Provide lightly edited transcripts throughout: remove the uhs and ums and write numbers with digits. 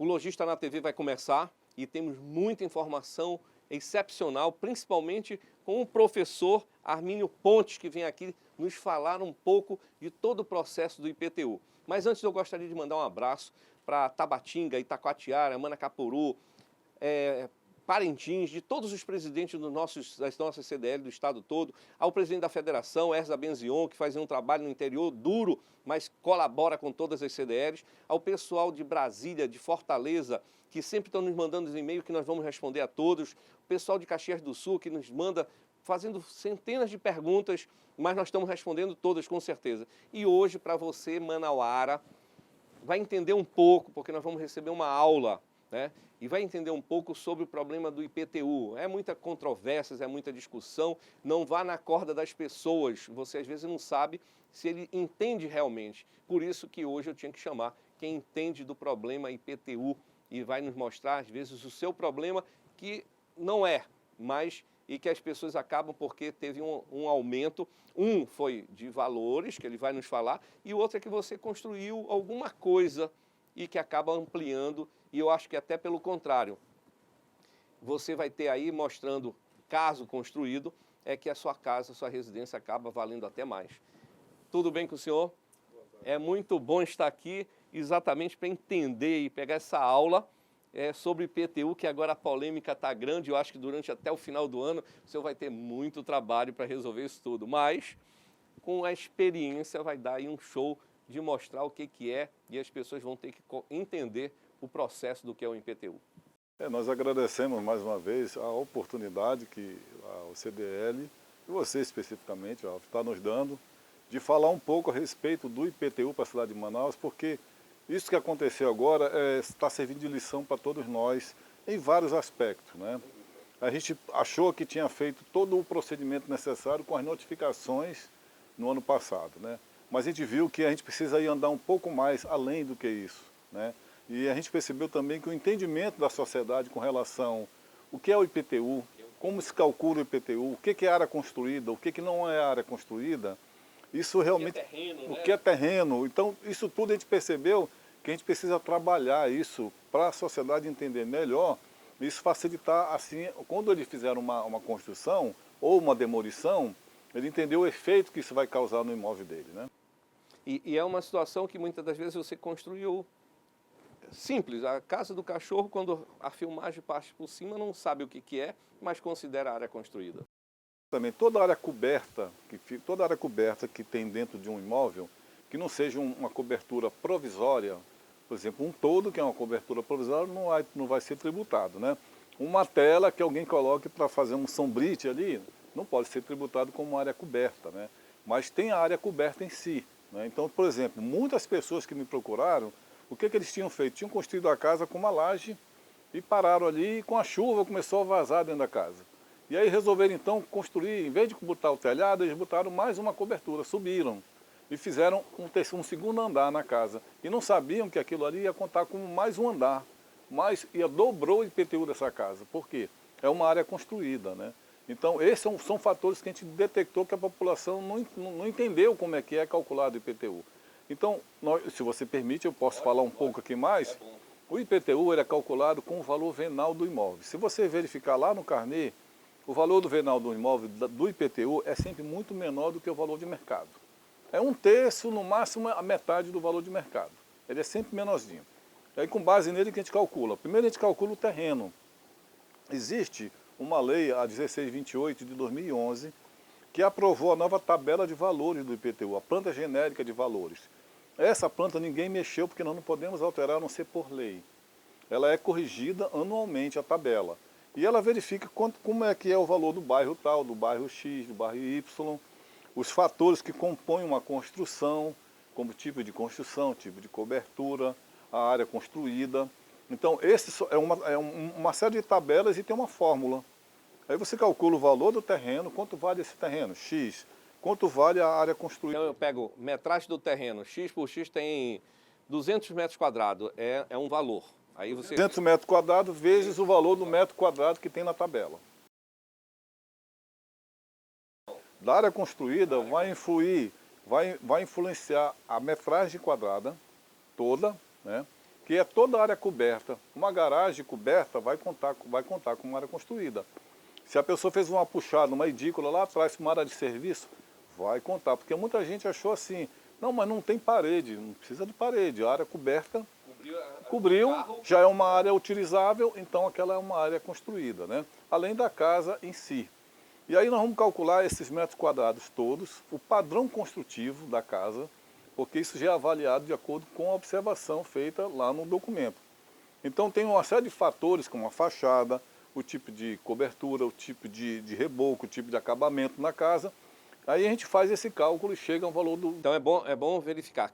Lojista na TV vai começar e temos muita informação excepcional, principalmente com o professor Armínio Pontes, que vem aqui nos falar um pouco de todo o processo do IPTU. Mas antes eu gostaria de mandar um abraço para Tabatinga, Itacoatiara, Manacapuru, Parintins, de todos os presidentes das nossas CDL do estado todo, ao presidente da federação, Erza Benzion, que faz um trabalho no interior duro, mas colabora com todas as CDLs, ao pessoal de Brasília, de Fortaleza, que sempre estão nos mandando os e-mails que nós vamos responder a todos, o pessoal de Caxias do Sul, que nos manda fazendo centenas de perguntas, mas nós estamos respondendo todas com certeza. E hoje, para você, manauara, vai entender um pouco, porque nós vamos receber uma aula, né? E vai entender um pouco sobre o problema do IPTU. É muita controvérsia, é muita discussão, não vá na corda das pessoas, você às vezes não sabe se ele entende realmente. Por isso que hoje eu tinha que chamar quem entende do problema IPTU e vai nos mostrar, às vezes, o seu problema, que não é, mas e que as pessoas acabam porque teve um aumento. Um foi de valores, que ele vai nos falar, e o outro é que você construiu alguma coisa e que acaba ampliando, e eu acho que até pelo contrário. Você vai ter aí mostrando, caso construído, é que a sua casa, a sua residência acaba valendo até mais. Tudo bem com o senhor? É muito bom estar aqui exatamente para entender e pegar essa aula sobre IPTU, que agora a polêmica está grande. Eu acho que durante até o final do ano o senhor vai ter muito trabalho para resolver isso tudo, mas com a experiência vai dar aí um show de mostrar o que é e as pessoas vão ter que entender o processo do que é o IPTU. Nós agradecemos mais uma vez a oportunidade que o CDL, e você especificamente, está nos dando, de falar um pouco a respeito do IPTU para a cidade de Manaus, porque isso que aconteceu agora está servindo de lição para todos nós em vários aspectos, né? A gente achou que tinha feito todo o procedimento necessário com as notificações no ano passado, né? Mas a gente viu que a gente precisa ir andar um pouco mais além do que isso, né? E a gente percebeu também que o entendimento da sociedade com relação ao que é o IPTU, como se calcula o IPTU, o que é área construída, o que não é área construída, isso realmente... O que é terreno, o né? que é terreno. Então, isso tudo a gente percebeu que a gente precisa trabalhar isso para a sociedade entender melhor, isso facilitar, assim, quando eles fizeram uma construção ou uma demolição, ele entendeu o efeito que isso vai causar no imóvel dele, né? E é uma situação que muitas das vezes você construiu simples. A casa do cachorro, quando a filmagem passa por cima, não sabe o que é, mas considera a área construída. Também toda área coberta que tem dentro de um imóvel, que não seja uma cobertura provisória, por exemplo, um toldo que é uma cobertura provisória não vai ser tributado, né? Uma tela que alguém coloque para fazer um sombrite ali, não pode ser tributado como área coberta, né? Mas tem a área coberta em si, né? Então, por exemplo, muitas pessoas que me procuraram, o que eles tinham feito? Tinham construído a casa com uma laje e pararam ali e com a chuva começou a vazar dentro da casa. E aí resolveram então construir, em vez de botar o telhado, eles botaram mais uma cobertura, subiram e fizeram um segundo andar na casa. E não sabiam que aquilo ali ia contar como mais um andar, dobrou o IPTU dessa casa. Por quê? É uma área construída, né? Então esses são fatores que a gente detectou que a população não entendeu como é que é calculado o IPTU. Então, se você permite, eu posso falar um pouco aqui mais. O IPTU ele é calculado com o valor venal do imóvel. Se você verificar lá no carnê, o valor do venal do imóvel, do IPTU, é sempre muito menor do que o valor de mercado. É um terço, no máximo a metade do valor de mercado. Ele é sempre menorzinho. Aí com base nele que a gente calcula. Primeiro a gente calcula o terreno. Existe uma lei, a 1628 de 2011, que aprovou a nova tabela de valores do IPTU, a planta genérica de valores. Essa planta ninguém mexeu porque nós não podemos alterar a não ser por lei. Ela é corrigida anualmente, a tabela. E ela verifica como é que é o valor do bairro tal, do bairro X, do bairro Y, os fatores que compõem uma construção, como tipo de construção, tipo de cobertura, a área construída. Então, esse é uma série de tabelas e tem uma fórmula. Aí você calcula o valor do terreno, quanto vale esse terreno, X, quanto vale a área construída. Então eu pego metragem do terreno, X por X tem 200 metros quadrados, é um valor. Aí você... 200 metros quadrados vezes o valor do metro quadrado que tem na tabela. Da área construída vai influenciar a metragem quadrada toda, né? que é toda a área coberta. Uma garagem coberta vai contar com uma área construída. Se a pessoa fez uma puxada, uma edícula lá atrás, uma área de serviço, vai contar. Porque muita gente achou assim, não, mas não tem parede, não precisa de parede, a área coberta cobriu, já é uma área utilizável, então aquela é uma área construída, né? Além da casa em si. E aí nós vamos calcular esses metros quadrados todos, o padrão construtivo da casa, porque isso já é avaliado de acordo com a observação feita lá no documento. Então tem uma série de fatores, como a fachada, o tipo de cobertura, o tipo de reboco, o tipo de acabamento na casa. Aí a gente faz esse cálculo e chega ao valor do... Então é bom verificar,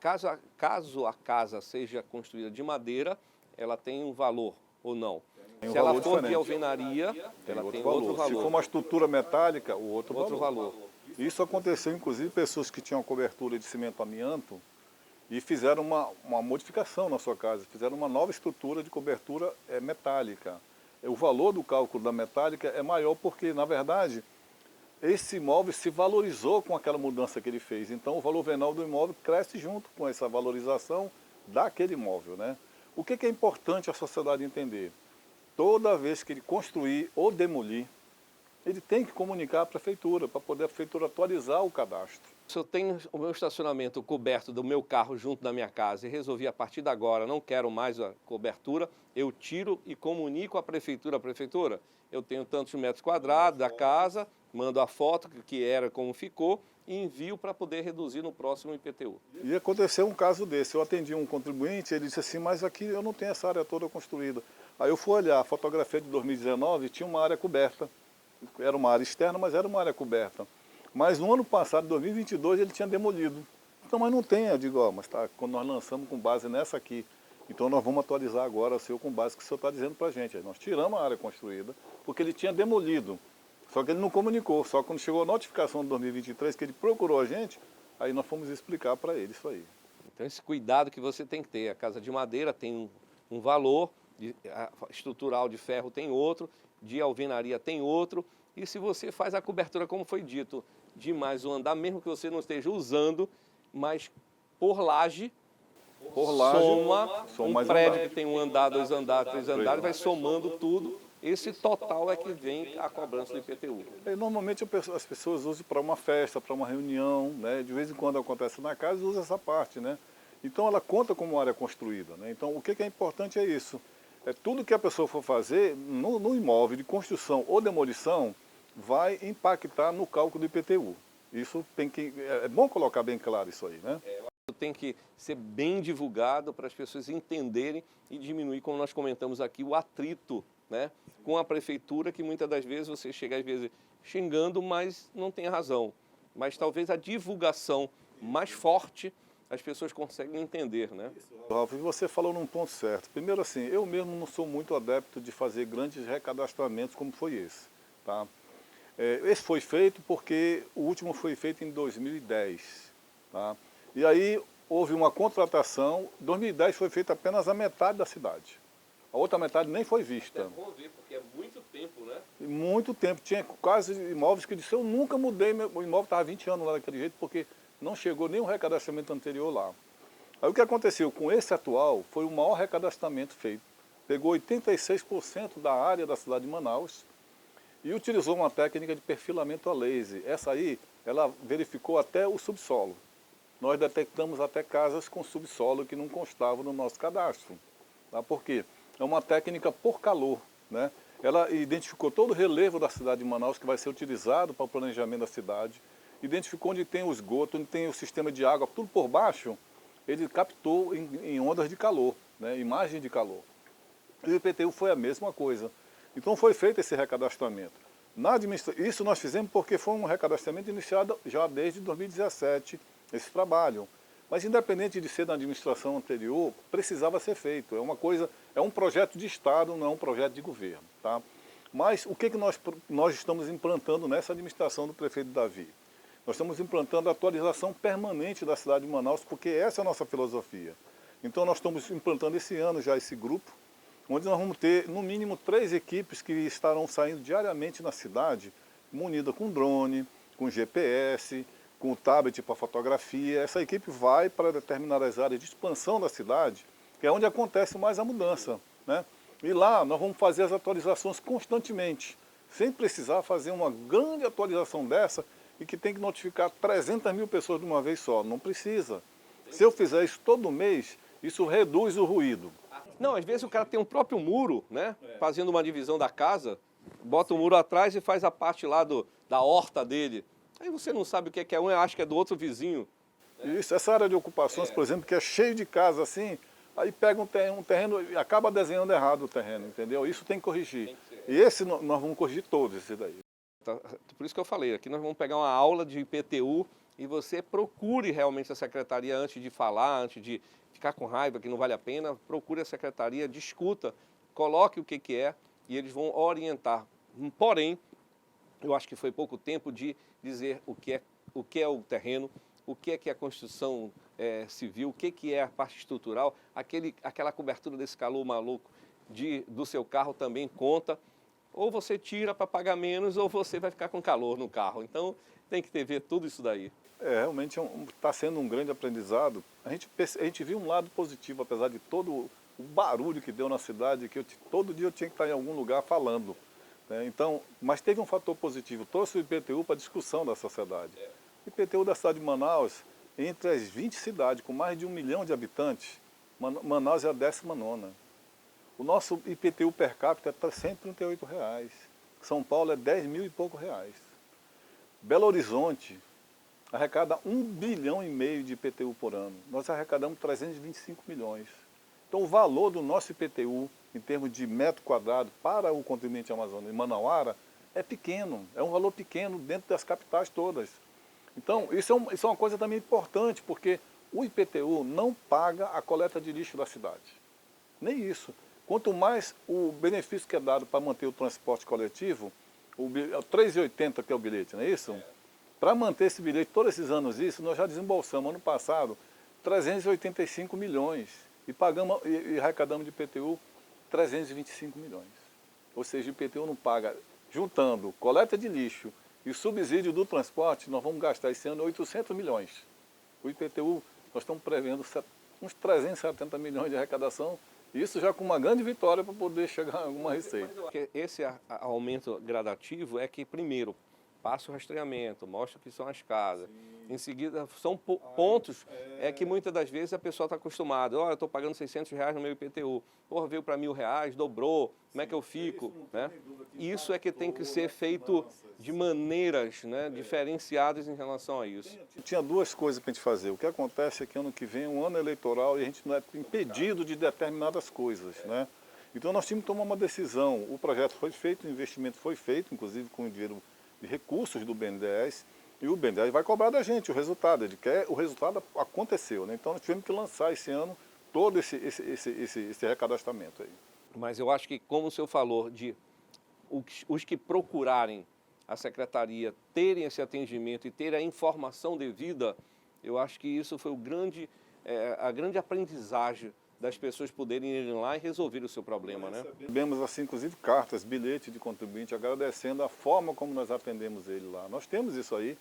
caso a casa seja construída de madeira, ela tem um valor ou não. Tem um Se ela valor for diferente. de alvenaria, ela tem outro valor. Se for uma estrutura metálica, o outro valor. Isso aconteceu, inclusive, pessoas que tinham cobertura de cimento amianto e fizeram uma modificação na sua casa, fizeram uma nova estrutura de cobertura metálica. O valor do cálculo da metálica é maior porque, na verdade, esse imóvel se valorizou com aquela mudança que ele fez. Então, o valor venal do imóvel cresce junto com essa valorização daquele imóvel, né? O que é importante a sociedade entender? Toda vez que ele construir ou demolir, ele tem que comunicar à prefeitura, para poder a prefeitura atualizar o cadastro. Se eu tenho o meu estacionamento coberto do meu carro junto da minha casa e resolvi a partir de agora não quero mais a cobertura, eu tiro e comunico à prefeitura, eu tenho tantos metros quadrados da casa, mando a foto que era como ficou e envio para poder reduzir no próximo IPTU. E aconteceu um caso desse, eu atendi um contribuinte, ele disse assim, mas aqui eu não tenho essa área toda construída. Aí eu fui olhar, a fotografia de 2019 tinha uma área coberta, era uma área externa, mas era uma área coberta. Mas no ano passado, 2022, ele tinha demolido. Então, mas não tem, eu digo, ó, mas tá, quando nós lançamos com base nessa aqui, então nós vamos atualizar agora o seu com base que o senhor está dizendo para a gente. Aí nós tiramos a área construída, porque ele tinha demolido. Só que ele não comunicou, só quando chegou a notificação de 2023, que ele procurou a gente, aí nós fomos explicar para ele isso aí. Então esse cuidado que você tem que ter, a casa de madeira tem um valor, a estrutural de ferro tem outro, de alvenaria tem outro, e se você faz a cobertura, como foi dito, de mais um andar, mesmo que você não esteja usando, mas por laje soma um prédio que tem um andar, dois andares, três andares, vai somando tudo. Esse total é que vem a cobrança do IPTU. Normalmente as pessoas usam para uma festa, para uma reunião, né? De vez em quando acontece na casa, usa essa parte, né? Então ela conta como área construída, né? Então o que é importante é isso. É tudo que a pessoa for fazer no imóvel de construção ou demolição vai impactar no cálculo do IPTU. Isso é bom colocar bem claro isso aí, né? Tem que ser bem divulgado para as pessoas entenderem e diminuir, como nós comentamos aqui, o atrito, né, com a prefeitura, que muitas das vezes você chega às vezes xingando, mas não tem razão. Mas talvez a divulgação mais forte as pessoas conseguem entender, né? Ralf, você falou num ponto certo. Primeiro assim, eu mesmo não sou muito adepto de fazer grandes recadastramentos como foi esse, tá? Esse foi feito porque o último foi feito em 2010, tá? E aí houve uma contratação, em 2010 foi feita apenas a metade da cidade. A outra metade nem foi vista. É bom ver, porque é muito tempo, né? Muito tempo. Tinha quase imóveis que disseram, eu nunca mudei, o imóvel estava 20 anos lá daquele jeito, porque não chegou nenhum recadastramento anterior lá. Aí o que aconteceu com esse atual foi o maior recadastramento feito. Pegou 86% da área da cidade de Manaus e utilizou uma técnica de perfilamento a laser. Essa aí, ela verificou até o subsolo. Nós detectamos até casas com subsolo que não constavam no nosso cadastro. Tá? Por quê? É uma técnica por calor, né? Ela identificou todo o relevo da cidade de Manaus que vai ser utilizado para o planejamento da cidade, identificou onde tem o esgoto, onde tem o sistema de água, tudo por baixo, ele captou em ondas de calor, né? Imagem de calor. E o IPTU foi a mesma coisa. Então foi feito esse recadastramento. Isso nós fizemos porque foi um recadastramento iniciado já desde 2017, esse trabalho. Mas independente de ser na administração anterior, precisava ser feito. É um projeto de Estado, não é um projeto de governo. Tá? Mas o que nós estamos implantando nessa administração do prefeito Davi? Nós estamos implantando a atualização permanente da cidade de Manaus, porque essa é a nossa filosofia. Então nós estamos implantando esse ano já esse grupo, onde nós vamos ter no mínimo 3 equipes que estarão saindo diariamente na cidade, munida com drone, com GPS, com o tablet para fotografia. Essa equipe vai para determinadas áreas de expansão da cidade que é onde acontece mais a mudança, né? E lá nós vamos fazer as atualizações constantemente, sem precisar fazer uma grande atualização dessa e que tem que notificar 300 mil pessoas de uma vez só. Não precisa. Se eu fizer isso todo mês, isso reduz o ruído. Não, às vezes o cara tem um próprio muro, né? Fazendo uma divisão da casa, bota o muro atrás e faz a parte lá da horta dele. Aí você não sabe o que é um, acha que é do outro vizinho. Isso, essa área de ocupações, por exemplo, que é cheio de casa assim, aí pega um terreno e acaba desenhando errado o terreno, entendeu? Isso tem que corrigir. E esse nós vamos corrigir todos, esse daí. Por isso que eu falei, aqui nós vamos pegar uma aula de IPTU e você procure realmente a secretaria antes de falar, antes de ficar com raiva que não vale a pena, procure a secretaria, discuta, coloque o que é e eles vão orientar. Porém, eu acho que foi pouco tempo de dizer o que é o terreno, o que é a construção civil, o que é a parte estrutural, aquela cobertura desse calor maluco do seu carro também conta. Ou você tira para pagar menos ou você vai ficar com calor no carro. Então tem que ver tudo isso daí. Realmente está sendo um grande aprendizado. A gente viu um lado positivo, apesar de todo o barulho que deu na cidade, que todo dia eu tinha que estar em algum lugar falando, né? Então, mas teve um fator positivo, trouxe o IPTU para a discussão da sociedade. O IPTU da cidade de Manaus, entre as 20 cidades com mais de 1 milhão de habitantes, Manaus é a 19ª. O nosso IPTU per capita é R$ 138. São Paulo é 10 mil e pouco reais. Belo Horizonte arrecada 1,5 bilhão de IPTU por ano. Nós arrecadamos 325 milhões. Então o valor do nosso IPTU, em termos de metro quadrado para o contribuinte amazônico em Manauara, é pequeno. É um valor pequeno dentro das capitais todas. Então isso é uma coisa também importante, porque o IPTU não paga a coleta de lixo da cidade. Nem isso. Quanto mais o benefício que é dado para manter o transporte coletivo, o R$ 3,80 que é o bilhete, não é isso? Para manter esse bilhete, todos esses anos isso, nós já desembolsamos ano passado 385 milhões e pagamos e arrecadamos de IPTU 325 milhões. Ou seja, o IPTU não paga, juntando coleta de lixo e subsídio do transporte, nós vamos gastar esse ano 800 milhões. O IPTU, nós estamos prevendo uns 370 milhões de arrecadação. Isso já com uma grande vitória para poder chegar a alguma receita. Esse aumento gradativo é que, primeiro, passa o rastreamento, mostra o que são as casas. Sim. Em seguida, são pontos que muitas das vezes a pessoa está acostumada. Eu estou pagando R$ 600 no meu IPTU. Porra, veio para R$ 1.000, dobrou, como é que eu fico? Né? Isso é que tem que ser feito de maneiras, né, diferenciadas em relação a isso. Tinha duas coisas para a gente fazer. O que acontece é que ano que vem é um ano eleitoral e a gente não é impedido de determinadas coisas, né? Então nós tínhamos que tomar uma decisão. O projeto foi feito, o investimento foi feito, inclusive com o dinheiro de recursos do BNDES, e o BNDES vai cobrar da gente o resultado. Ele quer, o resultado aconteceu, né? Então nós tivemos que lançar esse ano todo esse recadastramento aí. Mas eu acho que, como o senhor falou, os que procurarem a secretaria terem esse atendimento e terem a informação devida, eu acho que isso foi a grande aprendizagem das pessoas poderem ir lá e resolver o seu problema, né? Recebemos, assim, inclusive, cartas, bilhete de contribuinte agradecendo a forma como nós atendemos ele lá. Nós temos isso aí,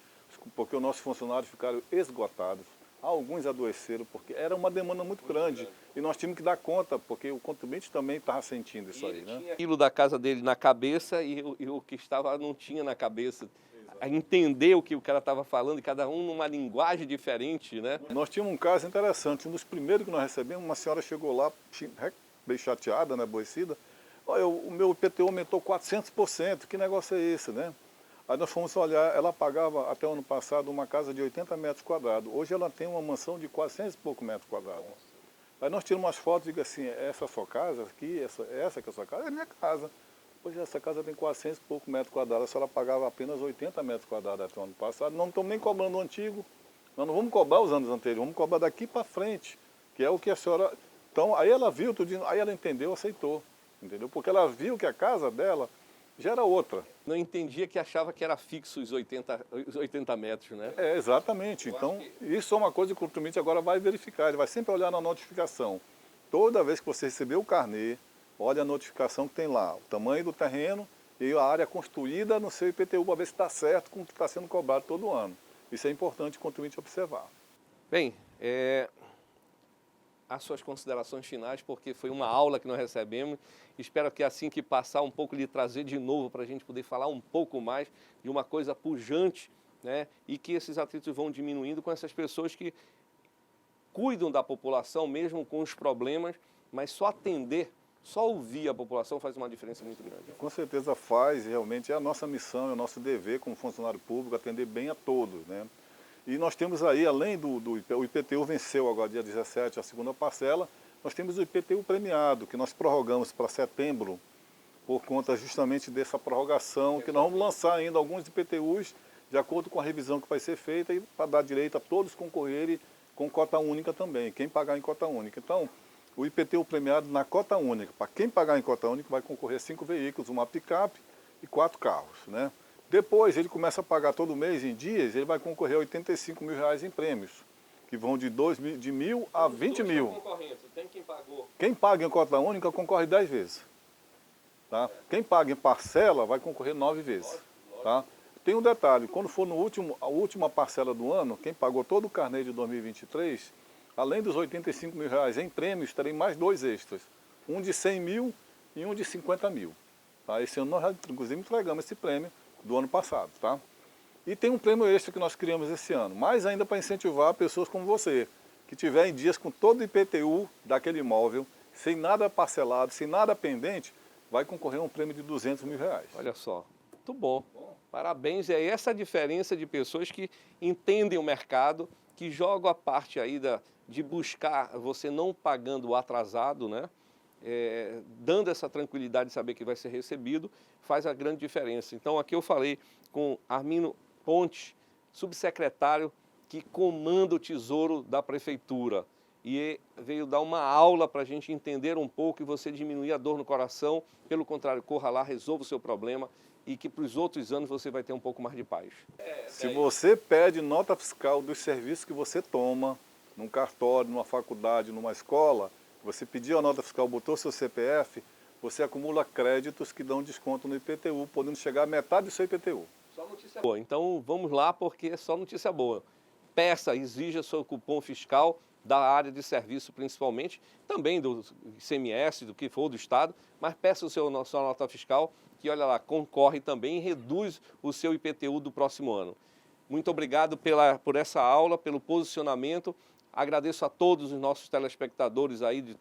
porque os nossos funcionários ficaram esgotados. Alguns adoeceram, porque era uma demanda muito grande. E nós tínhamos que dar conta, porque o contribuinte também estava sentindo isso aí, né? Tinha aquilo da casa dele na cabeça e o que estava não tinha na cabeça. A entender o que o cara estava falando, e cada um numa linguagem diferente, né? Nós tínhamos um caso interessante. Um dos primeiros que nós recebemos, uma senhora chegou lá, bem chateada, né, aborrecida. Olha, o meu IPTU aumentou 400%, que negócio é esse, né? Aí nós fomos olhar, ela pagava até o ano passado uma casa de 80 metros quadrados. Hoje ela tem uma mansão de 400 e pouco metros quadrados. Aí nós tiramos umas fotos e digo assim, essa é a sua casa aqui, essa que é a sua casa? É a minha casa. Hoje essa casa tem 400 e pouco metros quadrados, a senhora pagava apenas 80 metros quadrados até o ano passado. Não estamos nem cobrando o antigo, nós não vamos cobrar os anos anteriores, vamos cobrar daqui para frente, que é o que a senhora... Então, aí ela viu tudo, aí ela entendeu, aceitou, entendeu? Porque ela viu que a casa dela já era outra. Não entendia que achava que era fixo os 80 metros, né? Exatamente. Então, isso é uma coisa que o contribuinte agora vai verificar, ele vai sempre olhar na notificação. Toda vez que você receber o carnê, olha a notificação que tem lá, o tamanho do terreno e a área construída no seu IPTU para ver se está certo com o que está sendo cobrado todo ano. Isso é importante o contribuinte observar. Bem, as suas considerações finais, porque foi uma aula que nós recebemos. Espero que assim que passar um pouco lhe trazer de novo para a gente poder falar um pouco mais de uma coisa pujante, né? E que esses atritos vão diminuindo com essas pessoas que cuidam da população, mesmo com os problemas, mas só atender, só ouvir a população faz uma diferença muito grande. Com certeza faz, realmente é a nossa missão, é o nosso dever como funcionário público atender bem a todos, né? E nós temos aí, além o IPTU venceu agora dia 17 a segunda parcela, nós temos o IPTU premiado, que nós prorrogamos para setembro, por conta justamente dessa prorrogação, que nós vamos lançar ainda alguns IPTUs, de acordo com a revisão que vai ser feita, e para dar direito a todos concorrerem com cota única também, quem pagar em cota única. Então, o IPTU premiado na cota única, para quem pagar em cota única, vai concorrer a 5 veículos, uma picape e 4 carros, né? Depois ele começa a pagar todo mês em dias, ele vai concorrer a R$85 mil em prêmios, que vão de 1.000 a 20 mil. Tem quem pagou. Quem paga em cota única concorre 10 vezes. Tá? Quem paga em parcela vai concorrer 9 vezes. Tá? Tem um detalhe, quando for a última parcela do ano, quem pagou todo o carnê de 2023, além dos R$85 mil em prêmios, terem mais 2 extras. Um de 100 mil e um de 50 mil. Tá? Esse ano nós, inclusive, entregamos esse prêmio do ano passado, tá? E tem um prêmio extra que nós criamos esse ano, mais ainda para incentivar pessoas como você, que tiver em dias com todo o IPTU daquele imóvel, sem nada parcelado, sem nada pendente, vai concorrer a um prêmio de R$200 mil. Olha só, muito bom. Parabéns, é essa a diferença de pessoas que entendem o mercado, que jogam a parte aí de buscar você não pagando o atrasado, né? Dando essa tranquilidade de saber que vai ser recebido, faz a grande diferença. Então aqui eu falei com Armino Pontes, subsecretário que comanda o Tesouro da Prefeitura, e veio dar uma aula para a gente entender um pouco e você diminuir a dor no coração. Pelo contrário, corra lá, resolva o seu problema e que para os outros anos você vai ter um pouco mais de paz. Se você pede nota fiscal dos serviços que você toma, num cartório, numa faculdade, numa escola, você pediu a nota fiscal, botou seu CPF, você acumula créditos que dão desconto no IPTU, podendo chegar a metade do seu IPTU. Só notícia boa. Então vamos lá, porque é só notícia boa. Peça, exija seu cupom fiscal da área de serviço principalmente, também do ICMS, do que for do Estado, mas peça sua nota fiscal, que olha lá, concorre também e reduz o seu IPTU do próximo ano. Muito obrigado por essa aula, pelo posicionamento. Agradeço a todos os nossos telespectadores aí de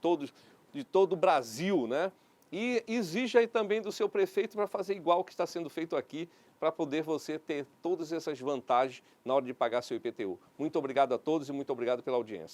todo o Brasil, né? E exija aí também do seu prefeito para fazer igual o que está sendo feito aqui, para poder você ter todas essas vantagens na hora de pagar seu IPTU. Muito obrigado a todos e muito obrigado pela audiência.